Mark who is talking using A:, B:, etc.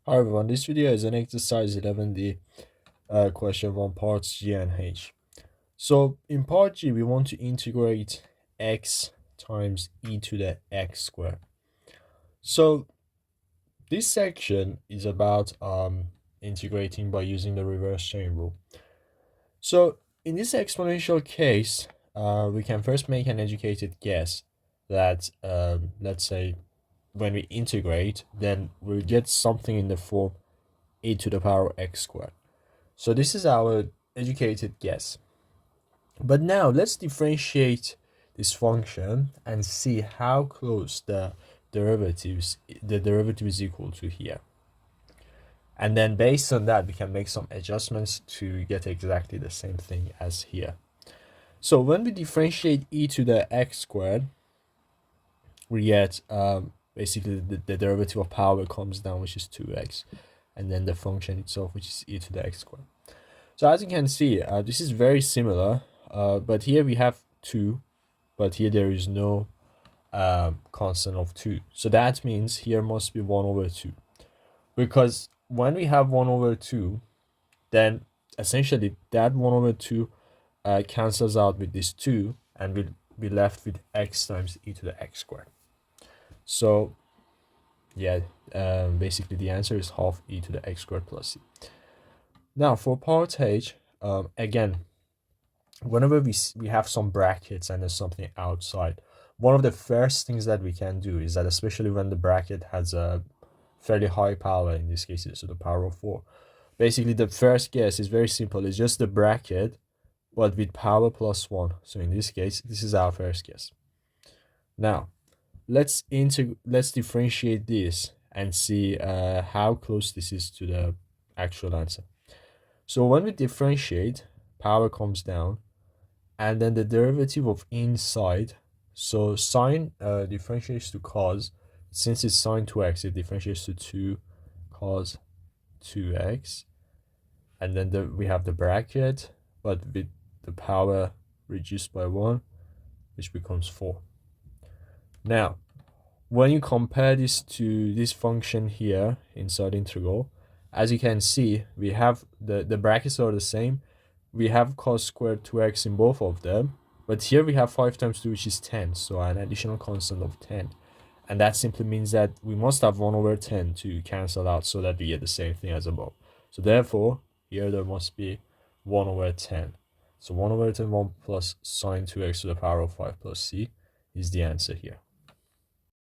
A: Hi everyone, this video is an exercise 11D question 1 parts G and H. So in part G, we want to integrate x times e to the x squared. So this section is about integrating by using the reverse chain rule. So in this exponential case, we can first make an educated guess that let's say when we integrate, then we'll get something in the form e to the power x squared. So this is our educated guess. But now let's differentiate this function and see how close the derivative is equal to here. And then based on that, we can make some adjustments to get exactly the same thing as here. So when we differentiate e to the x squared, we get basically the derivative of power comes down, which is 2x, and then the function itself, which is e to the x squared. So as you can see, this is very similar, but here we have 2, but here there is no constant of 2. So that means here must be 1 over 2. Because when we have 1 over 2, then essentially that 1 over 2 cancels out with this 2, and we'll be left with x times e to the x squared. So yeah, basically the answer is half e to the x squared plus c. Now for part H, again, whenever we have some brackets and there's something outside, one of the first things that we can do is that, especially when the bracket has a fairly high power, in this case it's to the power of 4, basically the first guess is very simple. It's just the bracket but with power plus 1. So in this case, this is our first guess. Now let's differentiate this and see how close this is to the actual answer. So when we differentiate, power comes down, and then the derivative of inside, so sine differentiates to cos. Since it's sine 2x, it differentiates to 2 cos 2x, and then we have the bracket but with the power reduced by 1, which becomes 4. Now when you compare this to this function here inside integral, as you can see, we have the brackets are the same. We have cos squared 2x in both of them, but here we have 5 times 2, which is 10, so an additional constant of 10. And that simply means that we must have 1 over 10 to cancel out so that we get the same thing as above. So therefore, here there must be 1 over 10. So 1 over 10, 1 plus sine 2x to the power of 5 plus c is the answer here.